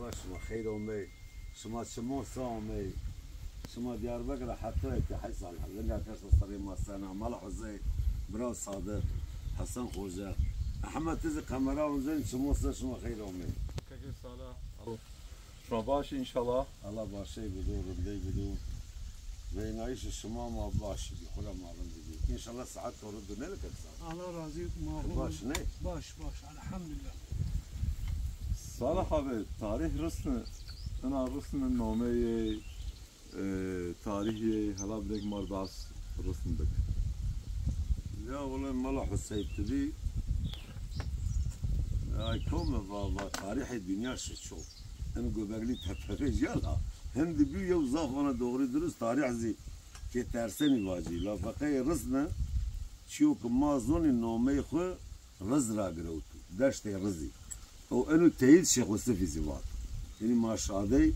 باش شما خیر اومی شما چمو سامی شما دیاربکر حتی که حسال لنگا کس صری مسنا مال حسین برا صادق حسن خوجه احمد تز قمرا اونزن شما شما خیر اومی که سالا شما باش انشالله الله باشه بدو رندی بدو وینایش شما ما باشی خدا ما رندی انشالله ساعت تورد نه لك الله راضي ما باش نه باش الحمد لله صالح abi tarih resmi ana resmi name tarihi hala bilek mardas resmindek. لا والله ملا حسيت تبي كوم بابا تاريخ الدنيا شو انا قبلي تفرج يلا هند بيو يوظف انا دغري درس تاريخ زي كي ترسني واجي لا فقي رزنا شو كما ظن النومي خو رز را قروتو دشت رزي او انو تيد شيخ وصفي زيوات يعني ما شادي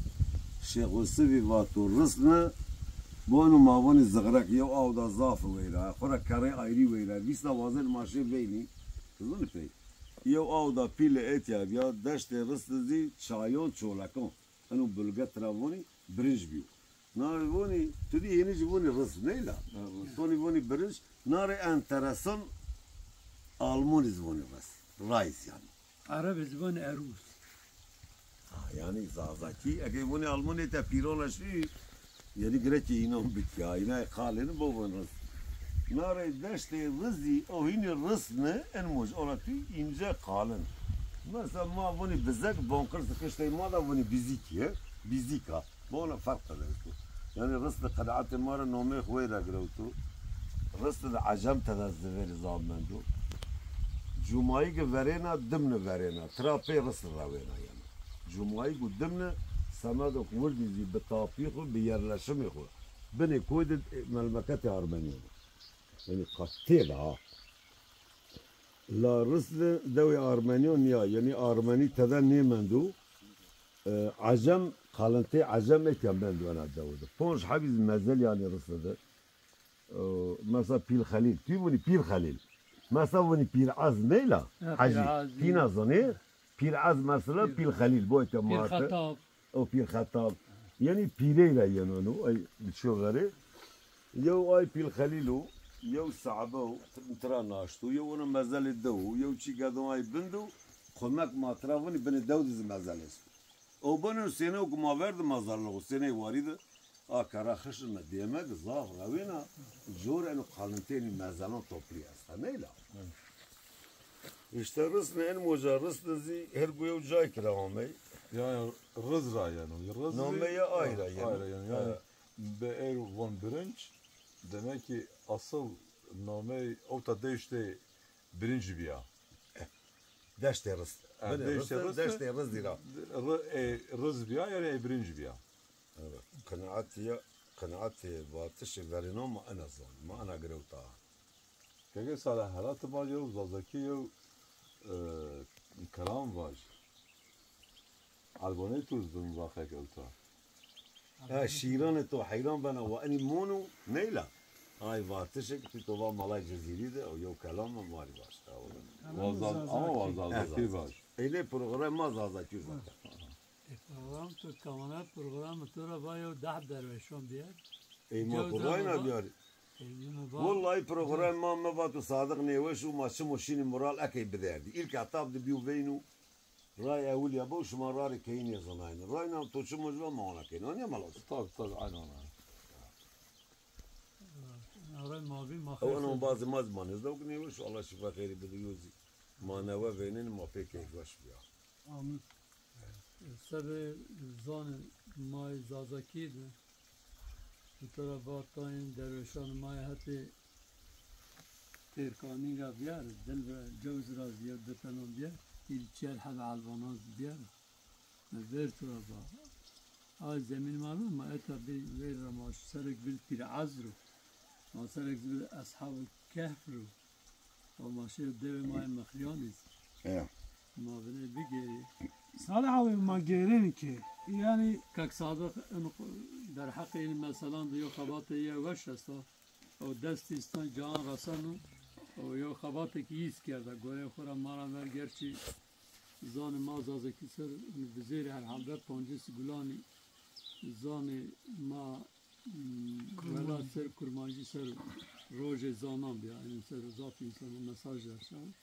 شيخ وصفي واتو رزنا بونو ماوانی زغرق یو آو دا زاف ویرا خورا کاری آیری ویرا بیستا وازن ماشه بینی کزون پی یو آو دا پیل ایتیا بیا دشت رست زی چایون چولکون انو بلگه تراوانی برنج بیو نار وانی تو دی اینی جوانی رست نیلا تونی وانی برنج نار انترسان آلمانی زوانی رست رایس yani عرب زبان عروس yani zazaki اگه وانی آلمانی تا پیرون شی yani gerek inan bit ya yine kaleni babın rız. Nare deşte rızı o yine rız ne en muj orası ince kalın. Mesela ma bunu bizek bonkır sıkıştı ma da bunu bizik ya bizika. Bana fark eder. Yani rız da kanaat mara nome خويرا gravtu. Rız da acem tedazver zamandu. Cumayı ki verena dimne verena. Trape rız ravena yani. Cumayı ki dimne سماد وردي زي بطابيخو بيرلشميخو بني كود ملمكات أرمنيا يعني قتيلة لا رسل دوي أرمنيون يعني أرمني تدا نيمندو عجم قالنتي عجم يكملندو أنا داود بونش حبيز مازال يعني رسل ده مثلا بير خليل تيبوني بير خليل مثلا وني بير عز نيلا حجي فينا زني بير عز مثلا بير خليل بويتا بير خطاب او پیر خطاب یعنی پیریلا یانو ای شو غره یو ای پیر خلیلو یو صعبه ترا ناشتو یو انا مازال دو یو چی قدو ای بندو خمک ما ترافوني بن داود از مازال است او بنو سنه و ما ورد مازال لو سنه وارد کارا خشن دیمه زاف راوینا جور انو قالنتين مازالون توبلي است نیلا işte rızne en mucarrız dizi her güye cay kiramay Yani rız ra yani. Rız Nomeye ayrı yani. Ayrı yani. Yani beer von birinç demek ki asıl nome o da değişti birinci bir ya. Deşte rız. Deşte rız dira. Rız bir ya yani birinci bir ya. Evet. Kanaati batış verino ma ana zon. Ma ana grevta. Kege sala halat bacı zazaki yo kalam var. Albane tuzdun vakık olta. شیران تو حیران بنا و انی مونو نیلا ay vartışık titova malay ceziride o yok kalam mari başta Vazal ama vazal var. Öyle program mazazaki zaten. program تو کاملا program تو را باید 10 درویشون بیاد ما قرآن بیار والله program ما مباتو صادق نیوش و ماشین ماشین مرال اکی بدردی ilk atap de biu veynu رای اول یا باش ما رای کینی زناین رای نام تو چه مجبور ما ona کین آنیا مالاس Tabii aynen. آره ماوی ما او انا بعض ما زمان از دوک نیوش الله شفا خیری بده یوزی ما نوا وینن ما پی کی باش بیا آمین سب زان مای زازاکی ده تو را با تا این درویشان مای حتی ترکانی را بیار دل و جوز را زیاد بتنم بیار il çel hal alvanaz biar ver tu ba ay zemin malum ma eta bir ver ma sarık bil pir azru ma sarık bil ashab kahfru o ma şey deve ma makhyanis ma bene bigeri صالح abi ma gerin ki yani kak sadık در حق این مثلا دیو خبات یه وش است او دست استان جان رسانو او یو خبات کی ایست کرده گوره خورا مارا ور گرچی زان ما زازکی سر بزیر هر حال پنجس گلانی زان ما ولا سر کرمانجی سر روز زانان بیا این سر زاف انسان مساج داشتن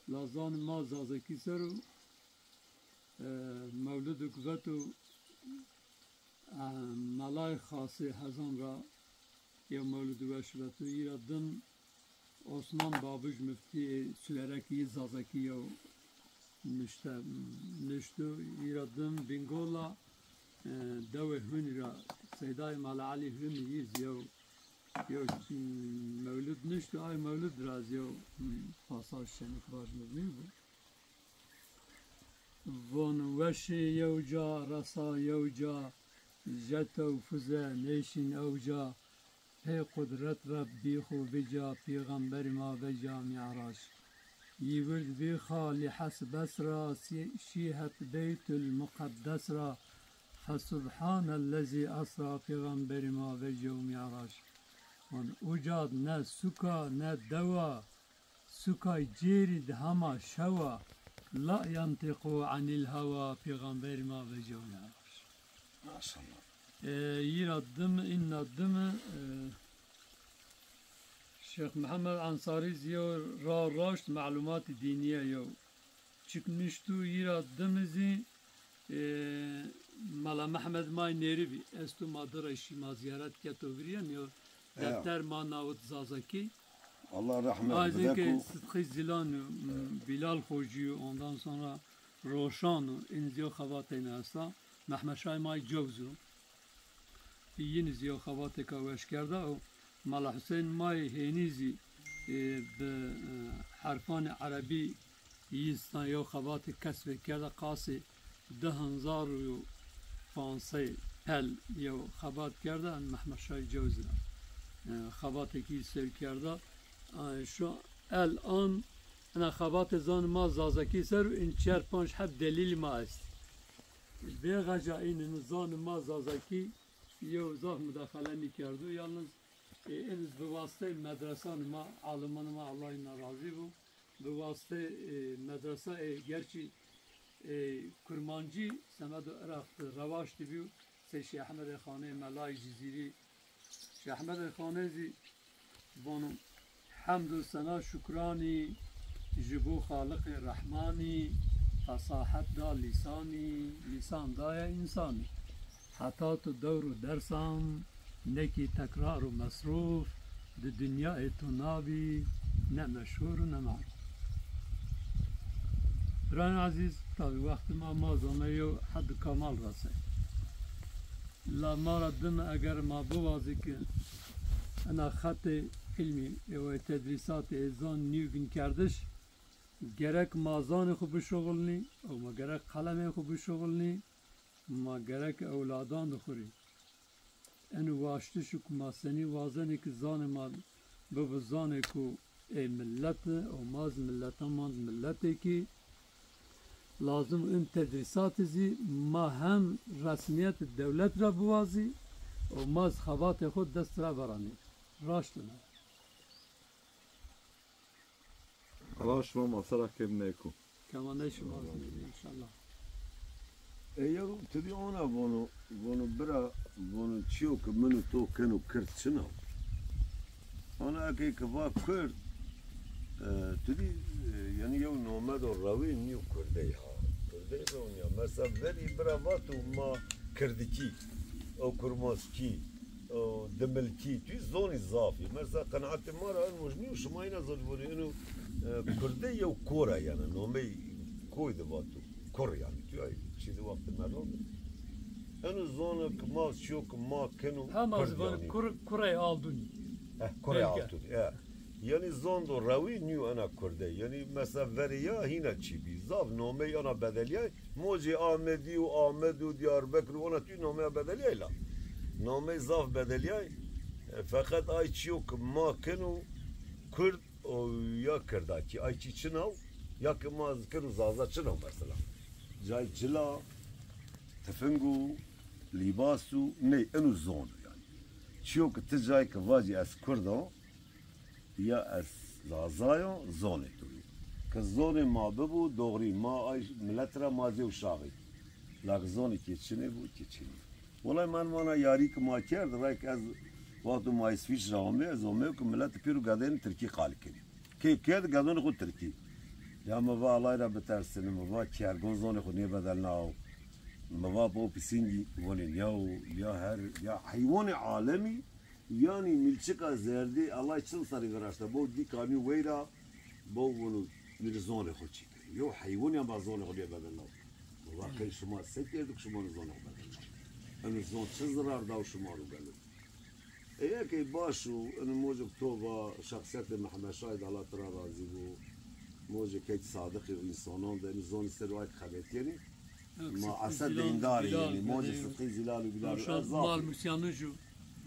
لازان ما زازکی سر مولد قوتو ملای خاصی هزان را یا مولد وشبتو ایرا دن Osman Babuş Müfti Sülereki Zazaki ya niştu iradım bingola deve hünra Seyday Mala Ali hün yiz ya mevlud niştu ay mevlud raz ya pasaj şenik var mı bu von veşi yevca rasa yevca jeta fuze neşin evca Hey kudret Rabbi xu beca peygamber ma beca mi'raç. Yivird bi khali hasb esra şihat beytül mukaddes ra Fesubhanellezi asra peygamber ma beca mi'raç. On ucad ne suka ne deva suka cirid hama şeva la yantiqu anil hava peygamber ma beca mi'raç. Maşallah. Yiradım innadım Şeyh Muhammed Ansari ziyor raşt malumat diniye yo çıkmıştı yiraddımızı Mala Mehmed May Neribi estu madara şima ziyaret ketovriyen yo defter manavut zazaki Allah rahmet Azeki eylesin. Sıtkı Zilan Bilal Hocu ondan sonra Roşan inziyo xavatayna asla Mehmed Şah May Cevzu yine ziyo xavatı kaveş kerda o Mala Hüseyin May Henizi بحرفان عربي يستان يو خبات كسب كذا قاسي دهن زار يو فانسي هل يو خبات كذا محمد شاي جوزنا خبات كي سير كذا شو الآن أنا خبات زان ما زازكي سر إن شر بانش حب دليل ما است بيغجا إن زان ما زازكي يو زاف مداخلة كردو يالنز این به واسطه مدرسه ما عالمان ما الله ناراضی بود به واسطه مدرسه گرچه کرمانجی سمد عراق رواش دیو سه شیخ احمد خانه ملای جزیری شیخ احمد خانه زی بانو حمد و ثنا شکرانی جبو خالق رحمانی فصاحت دا لسان دای انسانی حتی تو دور و درسان نکی تکرار و مصروف د دنیا تو نابی نه مشهور و نه معروف بران عزیز تا وقت ما زانه یو حد کمال رسه لا ما ردم اگر ما بوازی که انا خط علمی و تدریسات ازان نیوگن کردش gerek mazan خو بشغلنی او ما gerek قلم خو بشغلنی ما gerek اولادان بخوری en واشته شو کماسنی وازنی که زان ما به زانه کو ملت و ماز ملت ماند ملتی که لازم این تدریسات زی ما هم رسمیت دولت را بوازی و ماز خوات خود دست را برانی راشتنا Allah şuma masara kemneku. کمانه شما انشالله Eğer tabii ona bunu çiyo ki minu to kenu kırt çınav. Ona ki kıva kırt tabii yani yav nomad o ravi niyo kırde ya. Kırde ya mesela veri bravatu ma kırdiki o kurmaski o demelki tu zoni zafi. Mesela kanaati mara en mujniyo şumayna zalvoni inu kırde yav kora yani nomay koydu vatu kor yani tu ay چیزی وقت مردم اینو زانه که ما شو که ما کنو هم از کره آلدونی کره آلدونی یعنی زان دو روی نیو انا کرده یعنی مثلا وریا هینا چی بی زاف نامه انا بدلیه موجی آمدی و آمد و دیار بکر و انا توی نامه بدلیه لا نامه زاف بدلیه فقط آی چیو که ما کنو کرد یا کرده کی آی چی چنو یا که ما ذکر و زازا چنو مثلا جای جلا تفنگو لیباسو نه اینو زونو yani چیو که تجای که واجی از کردو یا از لازایو زونه توی كزون ما ببو دغري ما اي ملترا مازي وشاغي لك زوني كيتشني بو كيتشني والله ما ياريك ما كرد رايك از وقت ما يسفيش رامي زومي كملت بيرو قادين تركي قال كي كيد قادون خو تركي يا ما با الله رب ترسن ما با كيرغون زوني خو ني بدلنا ما با بو بيسينجي ونين يا هر يا حيوان عالمي يعني ملچكا زردي الله يشل صار غراشتا بو دي كاني ويرا بو ونو زوني خو تشي يو حيوان يا با زوني خو ني بدلنا واقعي شما سكردك شما زوني خو بدلنا انا زون تشزرار داو شما رو قالوا ايه كي باشو انا موجب توبا شخصيات محمد شاهد على ترى رازي بو موجب كيت صادق الانسانان ده زون سروايت خبيتيني ما عسد دينداري يعني موجب صدقي زلال وبلال مال مسيانجو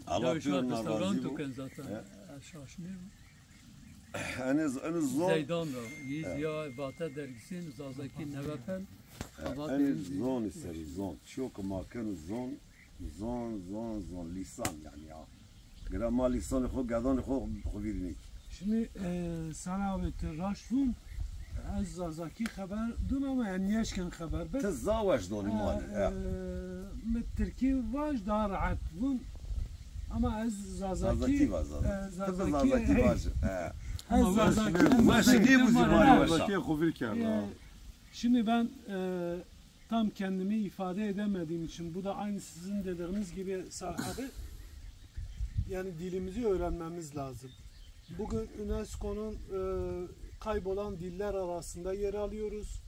الله بيرنا رازي بو كان ذاته شاشني انا زون زيدان رو يا باتا درسين زازكي نوفل انا زون سري زون شو كما كانوا زون لسان يعني قرا ما لسان خو قادون خو بيرني Şimdi sana abi raşfun az zazaki haber dün ama enyeşken haber bet تزاوج دوني مالي mit Türkiye vaj daha rahat bun ama az زازاكي zazaki بازار zazaki باز az zazaki ماشي دي بو زمان Zaki خو کرد Şimdi ben tam kendimi ifade edemediğim için bu da aynı sizin dediğiniz gibi sahabe yani dilimizi öğrenmemiz lazım. Bugün UNESCO'nun kaybolan diller arasında yer alıyoruz.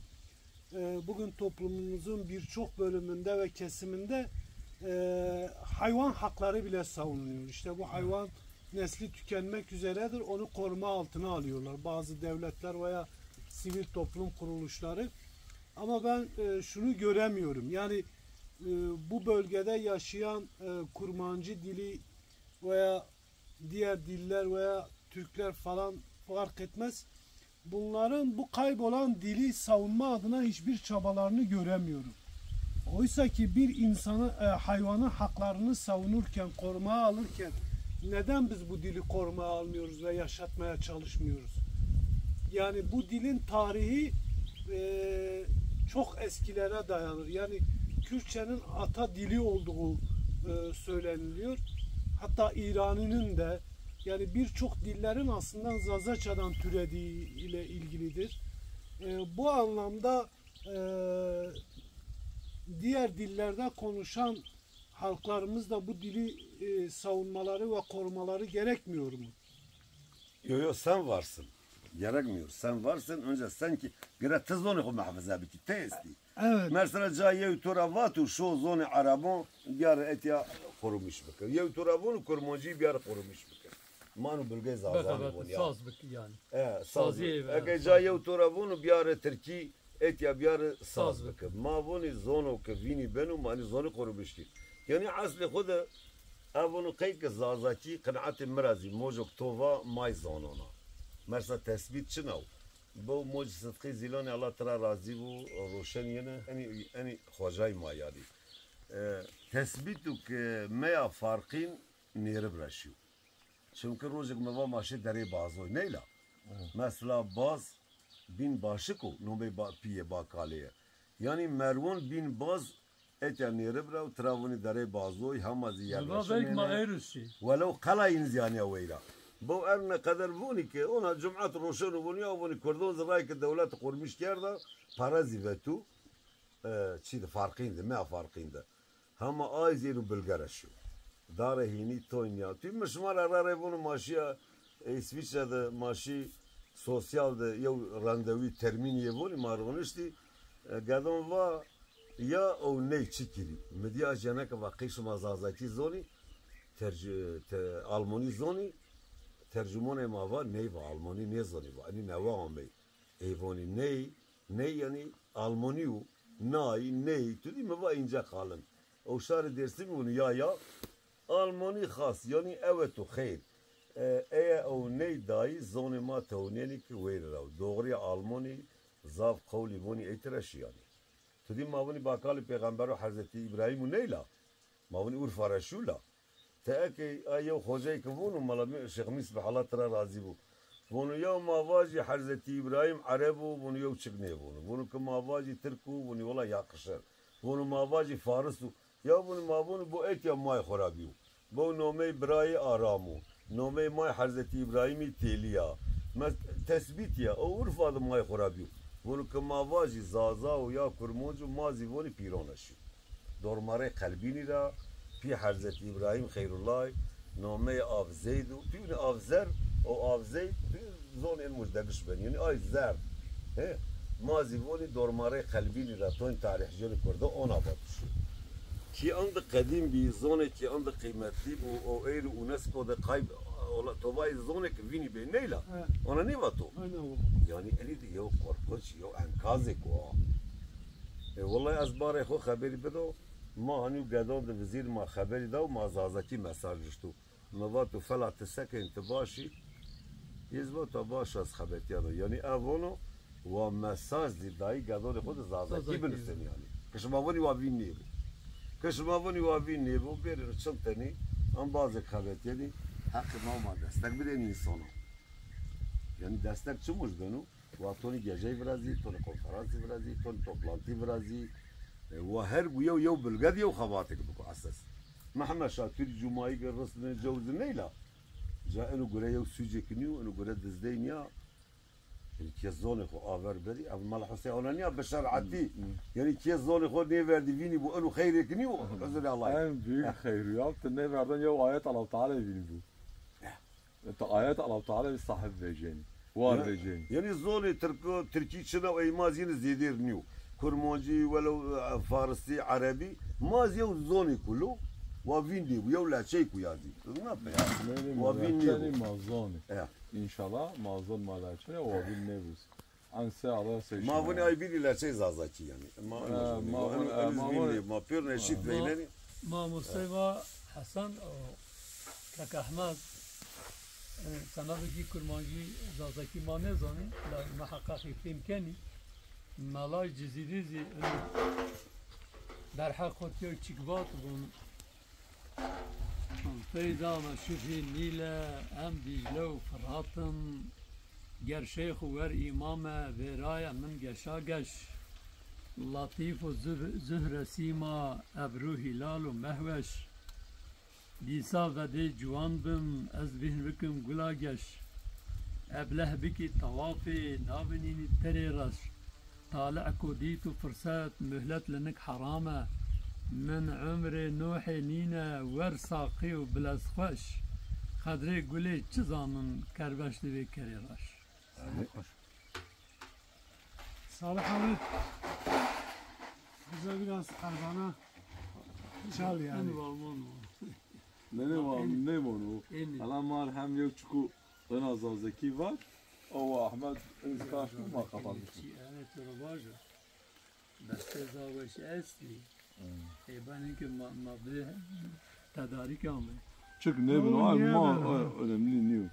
Bugün toplumumuzun birçok bölümünde ve kesiminde hayvan hakları bile savunuyor. İşte bu hayvan nesli tükenmek üzeredir. Onu koruma altına alıyorlar. Bazı devletler veya sivil toplum kuruluşları. Ama ben şunu göremiyorum. Yani bu bölgede yaşayan Kurmancı dili veya diğer diller veya Türkler falan fark etmez. Bunların bu kaybolan dili savunma adına hiçbir çabalarını göremiyorum. Oysa ki bir insanı, hayvanın haklarını savunurken, korumaya alırken neden biz bu dili korumaya almıyoruz ve yaşatmaya çalışmıyoruz? Yani bu dilin tarihi çok eskilere dayanır. Yani Kürtçenin ata dili olduğu söyleniliyor. Hatta İrani'nin de yani birçok dillerin aslında Zazaça'dan türediği ile ilgilidir. Bu anlamda diğer dillerde konuşan halklarımız da bu dili savunmaları ve korumaları gerekmiyor mu? Yo sen varsın. Gerekmiyor. Sen varsın önce sen ki gire tezoni xo mahfaza biki testi. Evet. Mesela caye turavatu şu zoni arabon biyar etya korumuş bıkır. Yev turavun kurmancı biyar korumuş bıkır. Manu bölge zazan bu ya. saz bik yani. Saz. Ege caye turavun biyar Türkiye etya biyar saz bıkır. Ma voni zono ke vini benu mani zoni korumuş ki. Yani asli xuda avunu kayk zazaki qanaat mrazi mojok tova may zonona. Mesela tespit çınav. Bu موج صدقی زیلانی الله ترى راضی بو روشن یعنی یعنی خوجای ما یاری تثبیتو که ما فرقین نیره برشیو çünkü روزک ما ماشی دری بازوی نیلا mesela baz bin başıko nobe piye bakaliye yani mervon bin baz eten نیره برا و تراونی دری بازوی هم از yerleşim. ولو قلاین زیانی ویلا بو ارنا قدر بونی که اونا جمعات روشن و بونی و بونی کردون زرای که دولت قرمش کرده پارازی و تو چی ده فرقین ده ما فرقین ده همه آیزین و بلگرشو داره هینی توین یا توی مشمار اراره بونو ماشی اسویچه ده ماشی سوسیال ده یو راندوی ترمینیه بونی مارونشتی گدون و یا او نی چی کری مدیا جنک و قیش مزازاتی زونی آلمانی زونی ترجمان ما var ney var Almani ne zani var hani ne var ama evoni ney yani Almaniu nay ney tudi mi var ince kalın o şarı dersi mi bunu ya Almani khas yani evet o hayır o ney dahi zani ma tevneni ki verir doğru Almani zaf kavli bunu etiraş yani tudi ma bunu bakali peygamber Hazreti İbrahim neyla ma bunu urfaraşula تأكي أيو خوجي كفون ومالا شيخ ميس بحالات ترى رازي بو Bunu ya mavaji Hazreti İbrahim Arabu, bunu yok çıkmıyor bunu. Bunu ki mavaji Türku, bunu yola yakışır. Bunu mavaji Farisu. Ya bunu bu et ya may khorabiu. Bu nome Brayi Aramu. Nome may Hazreti İbrahim'i teliya. Tespit ya. O urfadı may khorabiu. Bunu ki mavaji Zaza o ya kurmuncu mazi bunu pironaşı. Dormare kalbini ra pi Hazreti İbrahim Hayrullah. Nome Avzeydu. Tüyne Avzer. O avzey zon el mujdebiş ben yani ay zer he mazi voli dormare kalbini raton tarih jeli kurdu ona batış ki anda kadim bir zone ki anda kıymetli bu o eğri UNESCO da kayb ola tobay zone ki vini be neyla ona ne vato Aynen o. yani eli de yok korkunç yok enkazı ko vallahi azbare xo haberi bedo ما هنو قدام ده وزیر ما خبری ده و ما زازکی مساج شتو نواتو فلا تسکه انتباشی یزبا تا باش از خبرتیانو یعنی اوانو و مساج دی دایی قدام خود زازکی بنستن یعنی کشماوانی وابین نیبو کشماوانی وابین نیبو بیرن چند تنی ام bazı خبرتیانی حق ما دستک بدن انسانو yani destek çumuş benu و تونی گجه برازی تونی کنفرانسی برازی تونی توپلانتی برازی و هر ويو يو بالقد يو خواطك بكو اساس محمد شاطر جمعي قرصنا جوز نيلا جاء انه قرا يو سوجكنيو انه قرا دزدينيا الكيزوني خو افر بري ابو مال حسين اولانيا بشرعتي يعني كيزوني خو نيفردي فيني بو انه خيركنيو رزق الله En büyük hayriyat ne verden ya ayet Allah Teala bilin bu. Enta ayet Allah Teala sahip vereceğini. Var vereceğini. يعني زوني تركي شنو اي مازين زيدير نيو كرمانجي ولو فارسي عربي ما زيو زوني كله وفيندي ويولا شيء كويازي ما في وفيندي mazoni. Ya. İnşallah mazon malaçene o bin nevus. Anse Allah seçin. ما فوني اي بيني لا شيء زازاكي يعني ما ما بيرنا شيء بينني ما مصيبة حسن أو كاك أحمد سنة بجي كرمانجي زازاكي ما نزاني لا ما حقاقي في إمكاني مالاي جزيريزي در حق خودتو چیکبات بون پیدا ما شوفی نیله ام دیجله و فراتم گر شیخ و ور امام ویرای من گشا گش لطیف و زهر سیما ابرو هلال و مهوش دیسا و دی جوان بم از بهن بکم گلا گش ابله بکی طوافی نابنینی تری رش طالع كوديت وفرسات مهلت لنك حرامة من عمر نوح نينا ورساقي وبلاس خوش خدري قولي چزانن كربش دبي كريراش Salih abi bize biraz karbana çal yani. انو بالمون Ne onu? إني. Alan mal hem yok çünkü en az zeki var. O Ahmet ızkaş mı kapanmış. أنا ترى باجر بس تزاوج أصلي يبان إنك ما بده تدارك عمي Çünkü ne bileyim ama önemli niye?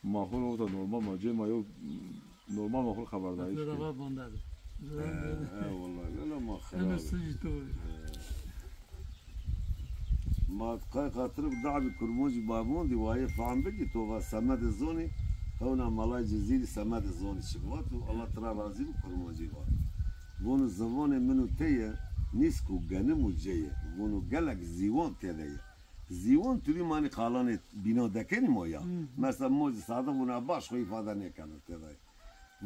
Mahul o da normal ma cema yok normal mahul haberdar ترى işte. غاب بندر والله لا ما أنا خلاص سجتو ما خاطر دعبي كرموجي بابون دي واي فعم بقي تو سماد الزوني هنا ملاي جزيري سماد الزوني شبوات الله ترى رازي كرموجي با بونو زمان منو تيه نيسكو غنمو جيه بونو قالك زيوان تيه زیوان توی مانی خالانه بنا دکنی مایا مثلا موز ساده ونا باش خوی ifade نکنه تدای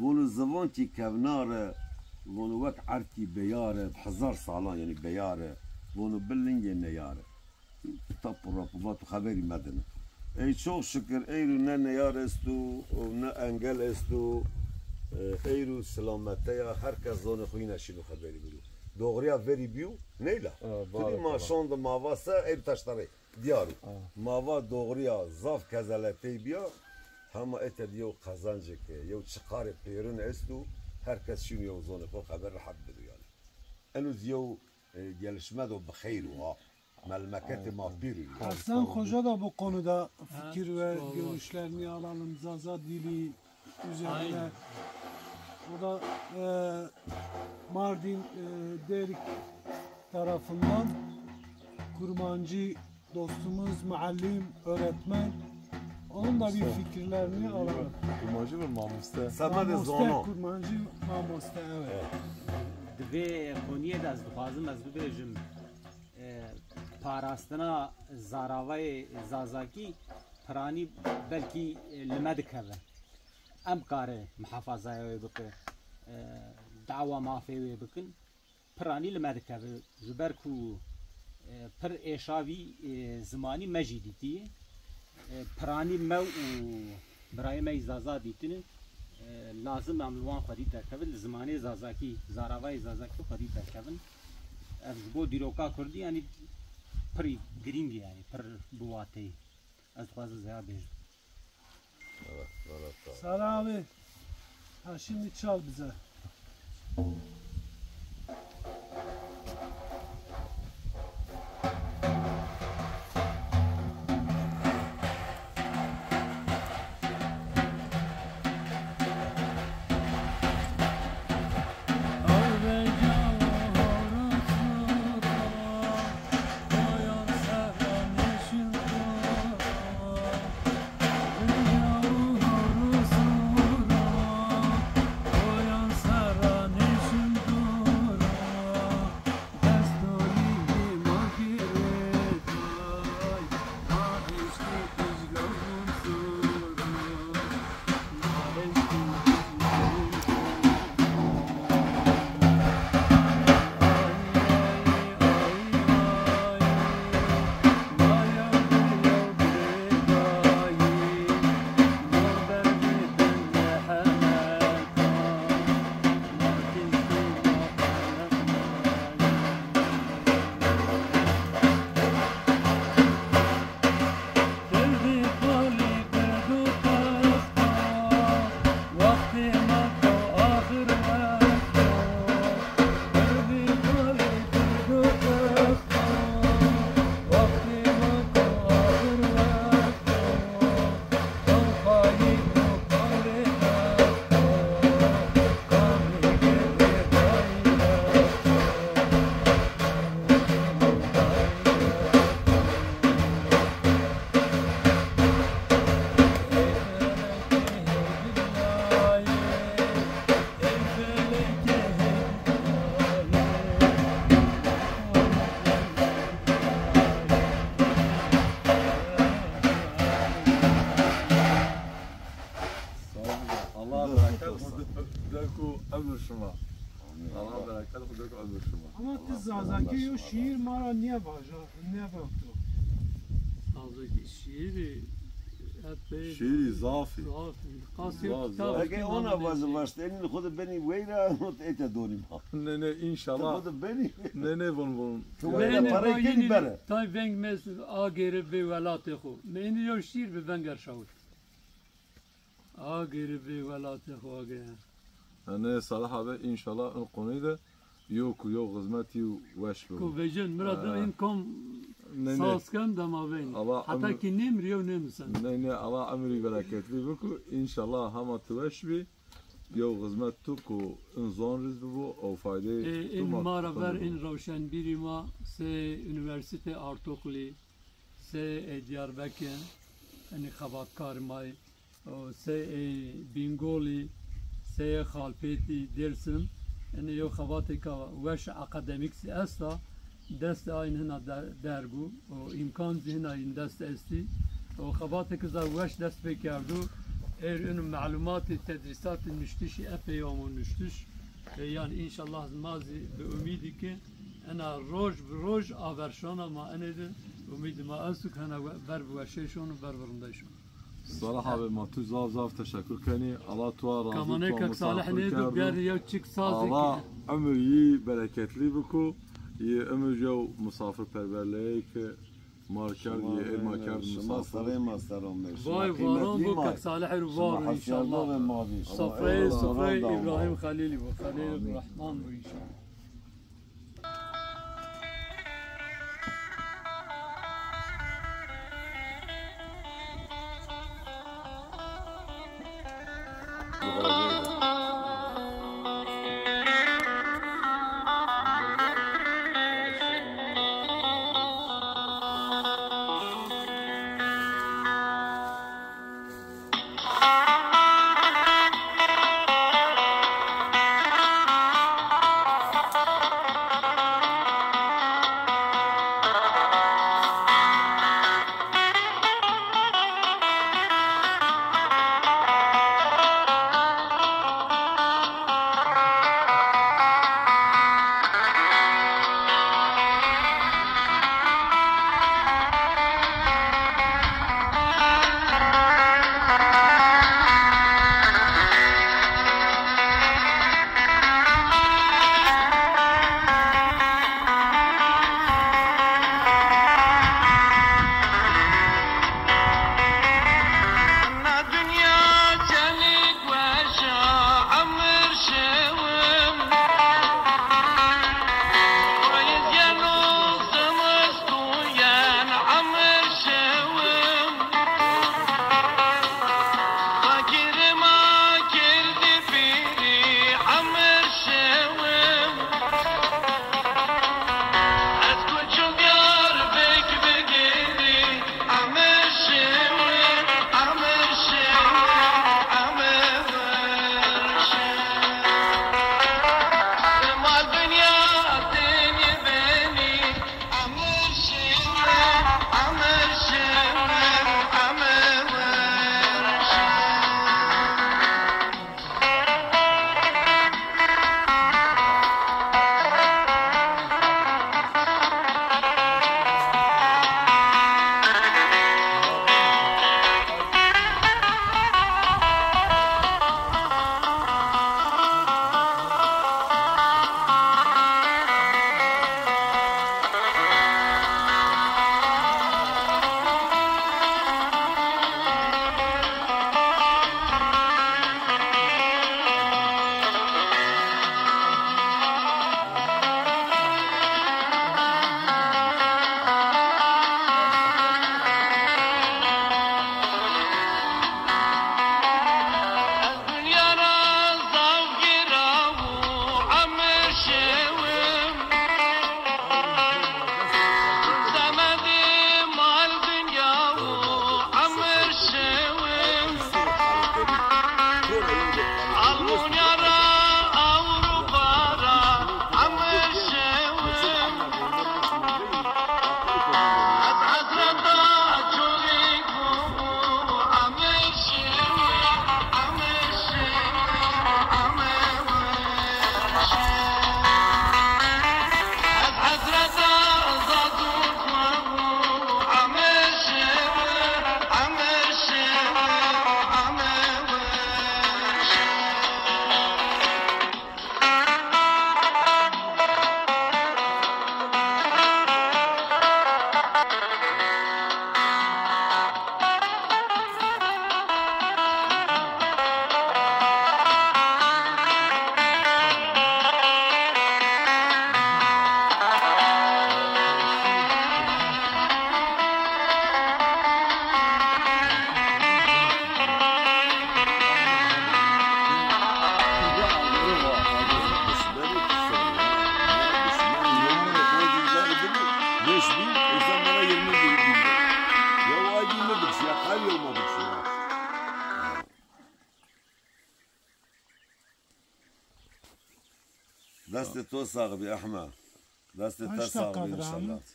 ونو زبان کی کوناره ونو وک عرکی بیاره بحزار سالان یعنی بیاره ونو بلنگ نیاره تاپ رابطات خبری مدنه ای çok şükür eyru ne neyar estu ne engel estu eyru selamete ya herkes zone khuyna şinu haberi biliyor doğruya veri biyo neyle توی ما شاند ماواسه eyru taşları diyarı mava doğruya zaf kezeleti biyo ama ete diyor kazancı ki yo çıkarı peyrun estu herkes şunu yo zone ko haber rahat biliyor yani enuz yo gelişme de bxeyr wa memleketi mafbiri Hasan Hoca da bu konuda fikir ve görüşlerini alalım. Zaza dili üzerine. O da Mardin Derik tarafından kurmancı dostumuz, muallim, öğretmen Onun da bir fikirlerini alalım. Kurmancı mı mamuste? Samet Mamoste, Zono. kurmancı, mamoste, evet. Divê Konyê de ez dixwazim ez bibêjim parastina zaravayê zazakî piranî belkî li me dikeve. Em kare mihafazaya wê bike, dawa mafê wê bikin, piranî li me dikeve. Ji ber ku pir êşavî zimanî me jî dîtiye. Piranî me û birayê me zaza dîtinin lazım em li wan xwedî derkevin li zimanê zazakî zaravayê zazakî xwedî derkevin. Ev ji bo dîroka Kurdî yanî pir girîng yani pir biwateyî. Ez dixwazim zeya bêjim. Sara abi. Ha şimdi çal bize. Allah bereket kudret ömür şuma. Ama tiz zazaki yo şiir mara niye vaja? Niye baktı? Ağzaki şiiri hep Şiiri zafi. Kasıyor Zaf. Eğer ona vazgeçtiğini خود beni ويرا not ete donim ha. Ne inşallah. خود beni. Ne von. Ben parayı geri bere. Tay veng mes agere be velatı xo. Meni yo şiir be venger şavut. Agere be velatı xo agere. Ne Salah abi inşallah o konuyu da yok hizmeti veş Ko bu. vejin muradım in kom Ne saskan da ma veyn. Allah Hatta ki nem riyo nem sen. ne Allah emri bereketli bu inşallah hama tveş bi yo hizmet tu ku inzon bu o fayda In mara ver in rovşen birima se üniversite Artukli se Diyarbakır yani xabatkar may se Bingoli se Xalpeti Dersim yani yo xabatı ka veş akademik asla dest aynı hına derbu o imkan zihna in dest esti o xabatı kızar veş dest bekardu ünün malumatı tedrisatı nüştüşi epey yomun nüştüş yani inşallah mazi be umidi ki ana roj averşana ma anede umidi ma asuk hana ver bu şeyşonu ver verindeyşon Salah abi ma tu zaf teşekkür kani Allah tu razı kamane kak salih ne do bir ya çık sazı Allah ömrü bereketli bu ye ömür jo misafirperverliği ki markar ye el markar misafir vay varon bu kak salih var inşallah sofrayı İbrahim Halili bu Halil Rahman bu inşallah دست تو ساق بی احمد دست تو Kaç ساق بی dakikadır انشالله Ahmet?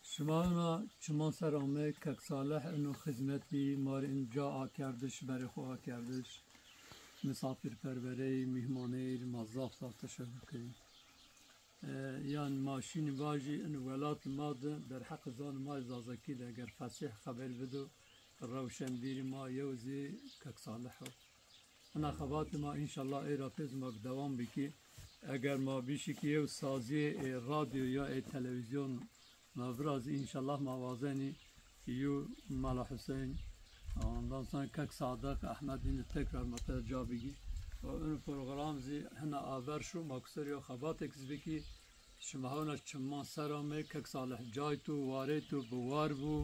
شما اونا چما سرامه کک صالح انو خدمتی مار اینجا آکردش برای خواه کردش مسافر پروری مهمانه مزاف تا تشکر کنیم یان ماشین واجی ان ولات ماده در حق زان ما زازکی ده اگر فسیح خبر بدو روشن بیر ما یوزی کک صالحو انا خبات ما انشالله ای رافز ما دوام بکی اگر ما بیشی که یو سازی رادیو یا تلویزیون ما براز انشالله موازنی یو مالا حسین ondan sonra kek sadık Ahmet'in tekrar mataca bigi اون program زی هنا آور شو مکسر یا خبات اکسبکی شما هونا چمان سرامه کک صالح جای تو واره تو بوار بو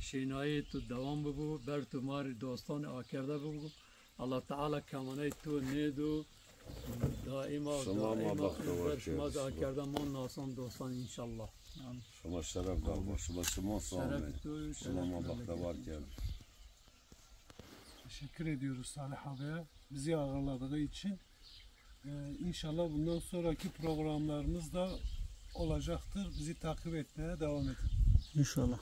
شینایی تو دوام بو بر تو مار دوستان آکرده بو الله تعالی کمانه تو نیدو دائما شما ما بختور شما آکرده من ناسان دوستان انشالله شما شرف دار شما سامه شرف تو شما ما بختور کرد Teşekkür ediyoruz Salih abiye bizi ağırladığı için. İnşallah bundan sonraki programlarımız da olacaktır. Bizi takip etmeye devam edin. İnşallah.